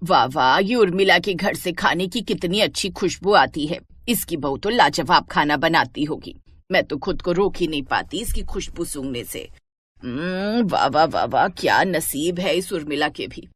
वाह वाह, ये उर्मिला के घर से खाने की कितनी अच्छी खुशबू आती है। इसकी बहू तो लाजवाब खाना बनाती होगी। मैं तो खुद को रोक ही नहीं पाती इसकी खुशबू सूंघने से। वाह वाह वाह वाह, क्या नसीब है इस उर्मिला के भी।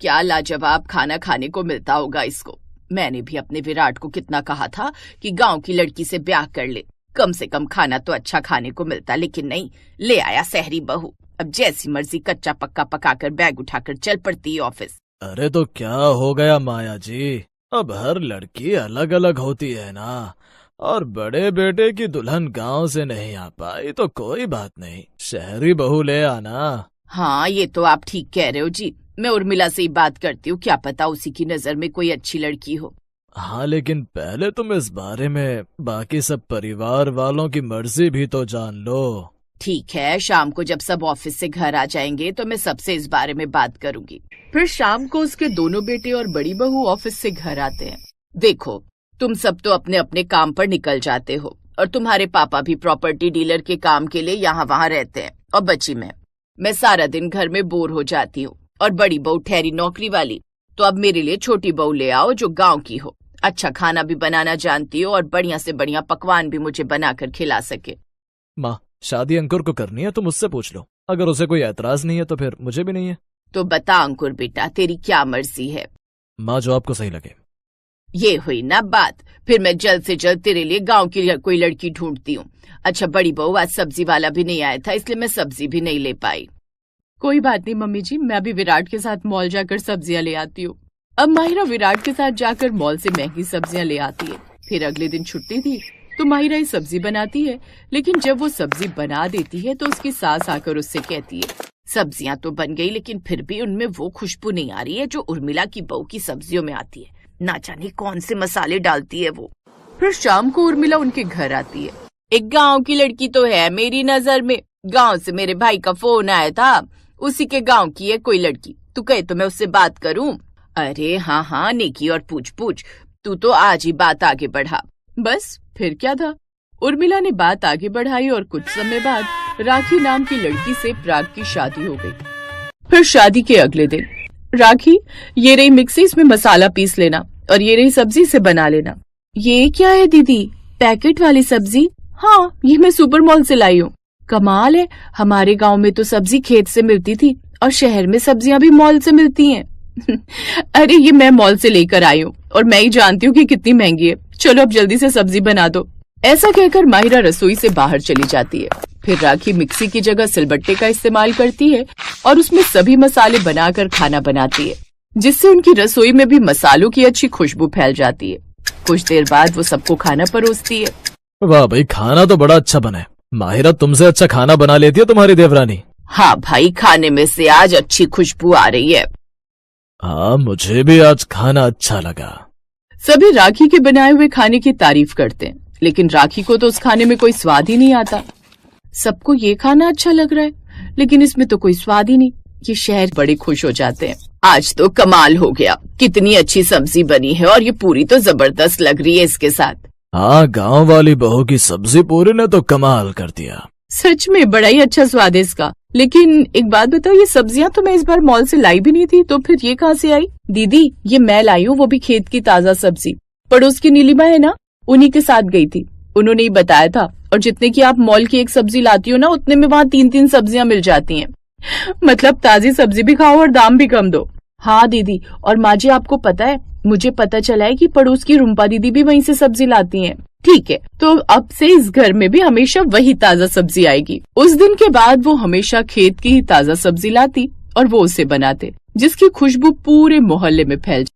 क्या लाजवाब खाना खाने को मिलता होगा इसको। मैंने भी अपने विराट को कितना कहा था कि गांव की लड़की से ब्याह कर ले, कम से कम खाना तो अच्छा खाने को मिलता, लेकिन नहीं, ले आया शहरी बहू। अब जैसी मर्जी कच्चा पक्का पकाकर बैग उठाकर चल पड़ती है ऑफिस। अरे तो क्या हो गया माया जी, अब हर लड़की अलग अलग होती है ना। और बड़े बेटे की दुल्हन गांव से नहीं आ पाई तो कोई बात नहीं, शहरी बहू ले आना। हाँ, ये तो आप ठीक कह रहे हो जी। मैं उर्मिला से ही बात करती हूँ, क्या पता उसी की नजर में कोई अच्छी लड़की हो। हाँ, लेकिन पहले तुम इस बारे में बाकी सब परिवार वालों की मर्जी भी तो जान लो। ठीक है, शाम को जब सब ऑफिस से घर आ जाएंगे तो मैं सबसे इस बारे में बात करूंगी। फिर शाम को उसके दोनों बेटे और बड़ी बहू ऑफिस से घर आते हैं। देखो, तुम सब तो अपने अपने काम पर निकल जाते हो और तुम्हारे पापा भी प्रॉपर्टी डीलर के काम के लिए यहाँ वहाँ रहते हैं, और बची मैं सारा दिन घर में बोर हो जाती हूँ। और बड़ी बहू ठहरी नौकरी वाली, तो अब मेरे लिए छोटी बहू ले आओ जो गाँव की हो, अच्छा खाना भी बनाना जानती हो और बढ़िया से बढ़िया पकवान भी मुझे बनाकर खिला सके। माँ, शादी अंकुर को करनी है तो मुझसे पूछ लो, अगर उसे कोई एतराज नहीं है तो फिर मुझे भी नहीं है। तो बता अंकुर बेटा, तेरी क्या मर्जी है। माँ, जो आपको सही लगे। ये हुई ना बात, फिर मैं जल्द से जल्द तेरे लिए गांव की कोई लड़की ढूंढती हूँ। अच्छा बड़ी बहू, आज सब्जी वाला भी नहीं आया था इसलिए मैं सब्जी भी नहीं ले पाई। कोई बात नहीं मम्मी जी, मैं अभी विराट के साथ मॉल जाकर सब्जियां ले आती हूँ। अब माहिरा विराट के साथ जाकर मॉल से महंगी सब्जियां ले आती है। फिर अगले दिन छुट्टी थी तो माहिरा ही सब्जी बनाती है, लेकिन जब वो सब्जी बना देती है तो उसकी सास आकर उससे कहती है, सब्जियां तो बन गई लेकिन फिर भी उनमें वो खुशबू नहीं आ रही है जो उर्मिला की बहू की सब्जियों में आती है। ना जाने कौन से मसाले डालती है वो। फिर शाम को उर्मिला उनके घर आती है। एक गांव की लड़की तो है मेरी नजर में, गांव से मेरे भाई का फोन आया था, उसी के गांव की है कोई लड़की, तू कहे तो मैं उससे बात करूं। अरे हाँ हाँ नेकी और पूछ, तू तो आज ही बात आगे बढ़ा। बस फिर क्या था, उर्मिला ने बात आगे बढ़ाई और कुछ समय बाद राखी नाम की लड़की से प्राग की शादी हो गई। फिर शादी के अगले दिन, राखी ये रही मिक्सी, इसमें मसाला पीस लेना, और ये रही सब्जी से बना लेना। ये क्या है दीदी, पैकेट वाली सब्जी? हाँ, ये मैं सुपर मॉल से लाई हूँ। कमाल है, हमारे गांव में तो सब्जी खेत से मिलती थी और शहर में सब्जियां भी मॉल से मिलती हैं। अरे ये मैं मॉल से लेकर आई हूँ और मैं ही जानती हूँ कि कितनी महंगी है, चलो अब जल्दी से सब्जी बना दो। ऐसा कहकर माहिरा रसोई से बाहर चली जाती है। फिर राखी मिक्सी की जगह सिलबट्टे का इस्तेमाल करती है और उसमें सभी मसाले बनाकर खाना बनाती है, जिससे उनकी रसोई में भी मसालों की अच्छी खुशबू फैल जाती है। कुछ देर बाद वो सबको खाना परोसती है। वाह भाई, खाना तो बड़ा अच्छा बना है। माहिरा तुमसे अच्छा खाना बना लेती है तुम्हारी देवरानी। हाँ भाई, खाने में से आज अच्छी खुशबू आ रही है। हाँ, मुझे भी आज खाना अच्छा लगा। सभी राखी के बनाए हुए खाने की तारीफ करते हैं, लेकिन राखी को तो उस खाने में कोई स्वाद ही नहीं आता। सबको ये खाना अच्छा लग रहा है लेकिन इसमें तो कोई स्वाद ही नहीं। ये शहर बड़े खुश हो जाते हैं, आज तो कमाल हो गया, कितनी अच्छी सब्जी बनी है और ये पूरी तो जबरदस्त लग रही है इसके साथ। हाँ, गांव वाली बहू की सब्जी पूरी ने तो कमाल कर दिया। सच में बड़ा ही अच्छा स्वाद है इसका। लेकिन एक बात बताओ, ये सब्जियां तो मैं इस बार मॉल से लाई भी नहीं थी, तो फिर ये कहाँ से आई? दीदी ये मैं लाई हूँ, वो भी खेत की ताजा सब्जी। पड़ोस की नीलिमा है ना, उन्हीं के साथ गई थी, उन्होंने ही बताया था। और जितने की आप मॉल की एक सब्जी लाती हो ना, उतने में वहाँ 3-3 सब्जियां मिल जाती हैं। मतलब ताजी सब्जी भी खाओ और दाम भी कम दो। हाँ दीदी, और माँ जी आपको पता है, मुझे पता चला है कि पड़ोस की रुम्पा दीदी भी वहीं से सब्जी लाती हैं। ठीक है, तो अब से इस घर में भी हमेशा वही ताजा सब्जी आएगी। उस दिन के बाद वो हमेशा खेत की ही ताजा सब्जी लाती और वो उसे बनाते, जिसकी खुशबू पूरे मोहल्ले में फैल जाती।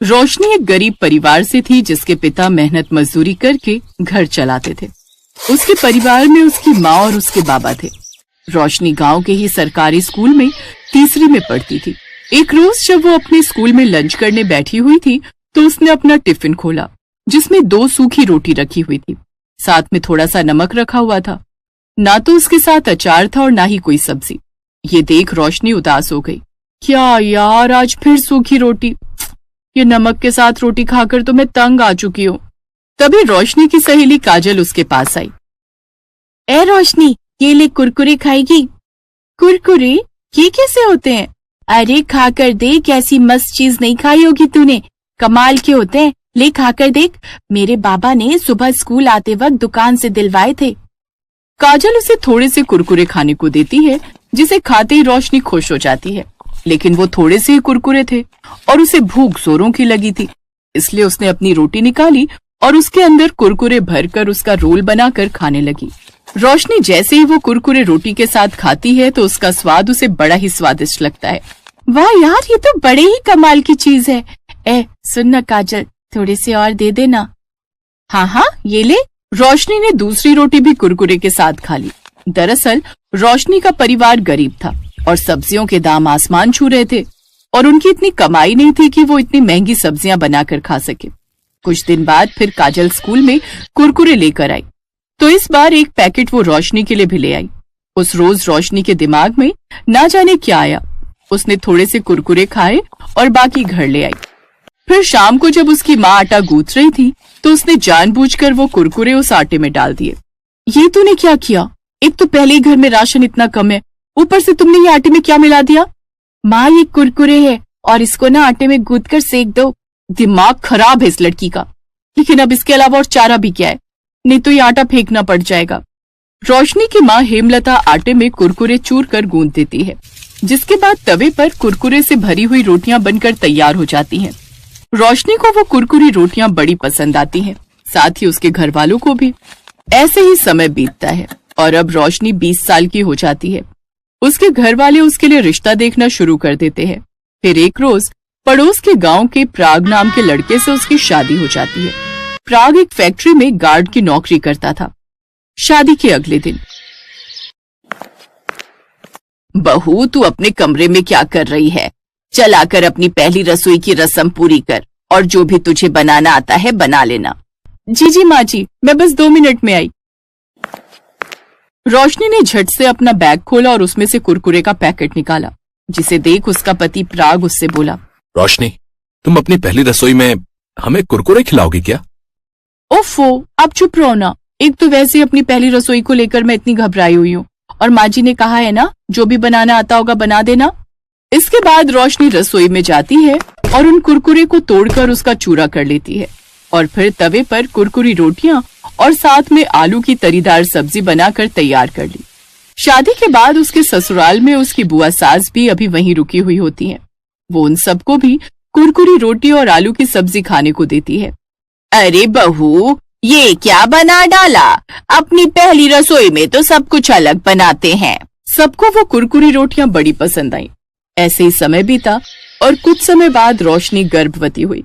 रोशनी एक गरीब परिवार से थी जिसके पिता मेहनत मजदूरी करके घर चलाते थे। उसके परिवार में उसकी माँ और उसके बाबा थे। रोशनी गांव के ही सरकारी स्कूल में तीसरी में पढ़ती थी। एक रोज जब वो अपने स्कूल में लंच करने बैठी हुई थी तो उसने अपना टिफिन खोला, जिसमें 2 सूखी रोटी रखी हुई थी, साथ में थोड़ा सा नमक रखा हुआ था। ना तो उसके साथ अचार था और ना ही कोई सब्जी। ये देख रोशनी उदास हो गई। क्या यार, आज फिर सूखी रोटी, ये नमक के साथ रोटी खाकर तो मैं तंग आ चुकी हूँ। तभी रोशनी की सहेली काजल उसके पास आई। ए रोशनी, ये ले कुरकुरे खाएगी? कुरकुरे? ये कैसे होते हैं? अरे खाकर देख, ऐसी मस्त चीज नहीं खाई होगी तूने। कमाल के होते हैं, ले खाकर देख। मेरे बाबा ने सुबह स्कूल आते वक्त दुकान से दिलवाए थे। काजल उसे थोड़े से कुरकुरे खाने को देती है, जिसे खाते ही रोशनी खुश हो जाती है। लेकिन वो थोड़े से ही कुरकुरे थे और उसे भूख जोरों की लगी थी, इसलिए उसने अपनी रोटी निकाली और उसके अंदर कुरकुरे भरकर उसका रोल बनाकर खाने लगी। रोशनी जैसे ही वो कुरकुरे रोटी के साथ खाती है तो उसका स्वाद उसे बड़ा ही स्वादिष्ट लगता है। वाह यार, ये तो बड़े ही कमाल की चीज है। ए सुन ना काजल, थोड़े से और दे देना। हाँ हाँ, ये ले। रोशनी ने दूसरी रोटी भी कुरकुरे के साथ खा ली। दरअसल रोशनी का परिवार गरीब था और सब्जियों के दाम आसमान छू रहे थे और उनकी इतनी कमाई नहीं थी कि वो इतनी महंगी सब्जियां बनाकर खा सके। कुछ दिन बाद फिर काजल स्कूल में कुरकुरे लेकर आई, तो इस बार एक पैकेट वो रोशनी के लिए भी ले आई। उस रोज रोशनी के दिमाग में ना जाने क्या आया, उसने थोड़े से कुरकुरे खाए और बाकी घर ले आई। फिर शाम को जब उसकी माँ आटा गूंथ रही थी तो उसने जानबूझकर वो कुरकुरे उस आटे में डाल दिए। ये तूने क्या किया? एक तो पहले ही घर में राशन इतना कम है, ऊपर से तुमने ये आटे में क्या मिला दिया? माँ, ये कुरकुरे है और इसको ना आटे में गूंथ कर सेक दो। दिमाग खराब है इस लड़की का। लेकिन अब इसके अलावा और चारा भी क्या है? नहीं तो ये आटा फेंकना पड़ जाएगा। रोशनी की माँ हेमलता आटे में कुरकुरे चूर कर गूंथ देती है, जिसके बाद तवे पर कुरकुरे से भरी हुई रोटियां बनकर तैयार हो जाती हैं। रोशनी को वो कुरकुरी रोटियां बड़ी पसंद आती हैं, साथ ही उसके घर वालों को भी। ऐसे ही समय बीतता है और अब रोशनी 20 साल की हो जाती है। उसके घर वाले उसके लिए रिश्ता देखना शुरू कर देते हैं। फिर एक रोज पड़ोस के गांव के प्राग नाम के लड़के से उसकी शादी हो जाती है। प्राग एक फैक्ट्री में गार्ड की नौकरी करता था। शादी के अगले दिन, बहू, तू अपने कमरे में क्या कर रही है? चल आकर अपनी पहली रसोई की रस्म पूरी कर और जो भी तुझे बनाना आता है बना लेना। जी जी माँ जी, मैं बस 2 मिनट में आई। रोशनी ने झट से अपना बैग खोला और उसमें से कुरकुरे का पैकेट निकाला, जिसे देख उसका पति प्राग उससे बोला, रोशनी, तुम अपनी पहली रसोई में हमें कुरकुरे खिलाओगी क्या? ओफो, आप चुप रहो ना। एक तो वैसे ही अपनी पहली रसोई को लेकर मैं इतनी घबराई हुई हूँ और माँ जी ने कहा है ना, जो भी बनाना आता होगा बना देना। इसके बाद रोशनी रसोई में जाती है और उन कुरकुरे को तोड़कर उसका चूरा कर लेती है और फिर तवे पर कुरकुरी रोटियां और साथ में आलू की तरीदार सब्जी बनाकर तैयार कर ली। शादी के बाद उसके ससुराल में उसकी बुआ सास भी अभी वहीं रुकी हुई होती हैं। वो उन सबको भी कुरकुरी रोटी और आलू की सब्जी खाने को देती है। अरे बहू, ये क्या बना डाला? अपनी पहली रसोई में तो सब कुछ अलग बनाते हैं। सबको वो कुरकुरी रोटियां बड़ी पसंद आई। ऐसे ही समय बीता और कुछ समय बाद रोशनी गर्भवती हुई।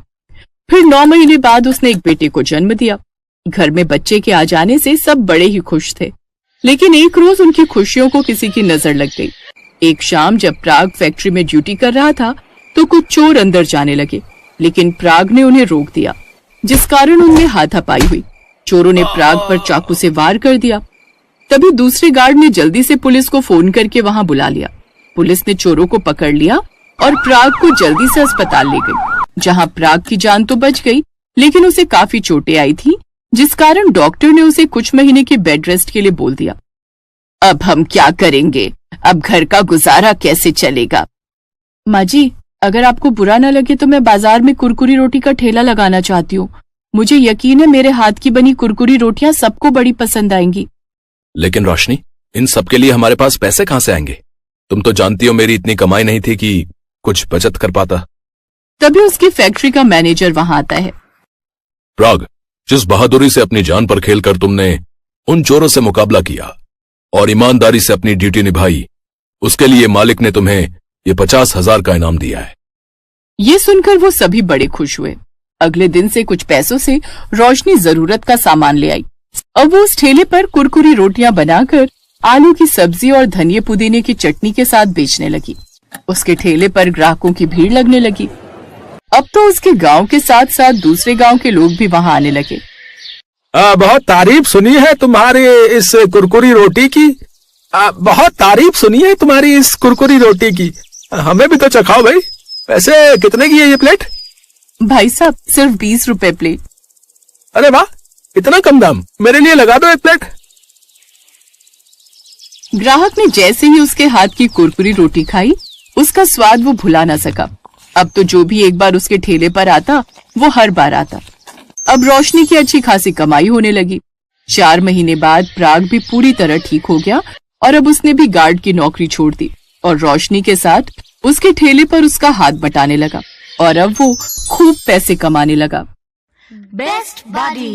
फिर 9 महीने बाद उसने एक बेटे को जन्म दिया। घर में बच्चे के आ जाने से सब बड़े ही खुश थे, लेकिन एक रोज उनकी खुशियों को किसी की नजर लग गई। एक शाम जब प्राग फैक्ट्री में ड्यूटी कर रहा था तो कुछ चोर अंदर जाने लगे, लेकिन प्राग ने उन्हें रोक दिया, जिस कारण उनमें हाथापाई हुई। चोरों ने प्राग पर चाकू से वार कर दिया। तभी दूसरे गार्ड ने जल्दी से पुलिस को फोन करके वहां बुला लिया। पुलिस ने चोरों को पकड़ लिया और प्राग को जल्दी से अस्पताल ले गई, जहां प्राग की जान तो बच गई, लेकिन उसे काफी चोटें आई थी, जिस कारण डॉक्टर ने उसे कुछ महीने के बेड रेस्ट के लिए बोल दिया। अब हम क्या करेंगे? अब घर का गुजारा कैसे चलेगा? माँ जी, अगर आपको बुरा न लगे तो मैं बाजार में कुरकुरी रोटी का ठेला लगाना चाहती हूँ। मुझे यकीन है मेरे हाथ की बनी कुरकुरी रोटियां सबको बड़ी पसंद आएंगी। लेकिन रोशनी, इन सब के लिए हमारे पास पैसे कहाँ से आएंगे? तुम तो जानती हो मेरी इतनी कमाई नहीं थी कि कुछ बचत कर पाता। तभी उसकी फैक्ट्री का मैनेजर वहां आता है। प्राग, जिस बहादुरी से अपनी जान पर खेलकर तुमने उन चोरों से मुकाबला किया और ईमानदारी से अपनी ड्यूटी निभाई, उसके लिए मालिक ने तुम्हें ये 50,000 का इनाम दिया है। ये सुनकर वो सभी बड़े खुश हुए। अगले दिन से कुछ पैसों से रोशनी जरूरत का सामान ले आई। अब वो उस ठेले पर कुरकुरी रोटियां बनाकर आलू की सब्जी और धनिया पुदीने की चटनी के साथ बेचने लगी। उसके ठेले पर ग्राहकों की भीड़ लगने लगी। अब तो उसके गांव के साथ साथ दूसरे गांव के लोग भी वहां आने लगे। बहुत तारीफ सुनी है तुम्हारी इस कुरकुरी रोटी की। बहुत तारीफ सुनी है तुम्हारी इस कुरकुरी रोटी की। हमें भी तो चखाओ भाई। वैसे कितने की है ये प्लेट? भाई साहब, सिर्फ 20 रुपए प्लेट। अरे वाह, इतना कम दाम। मेरे लिए लगा दो एक प्लेट। ग्राहक ने जैसे ही उसके हाथ की कुरकुरी रोटी खाई, उसका स्वाद वो भुला ना सका। अब तो जो भी एक बार उसके ठेले पर आता, वो हर बार आता। अब रोशनी की अच्छी खासी कमाई होने लगी। 4 महीने बाद पराग भी पूरी तरह ठीक हो गया और अब उसने भी गार्ड की नौकरी छोड़ दी और रोशनी के साथ उसके ठेले पर उसका हाथ बटाने लगा और अब वो खूब पैसे कमाने लगा। Best buddy.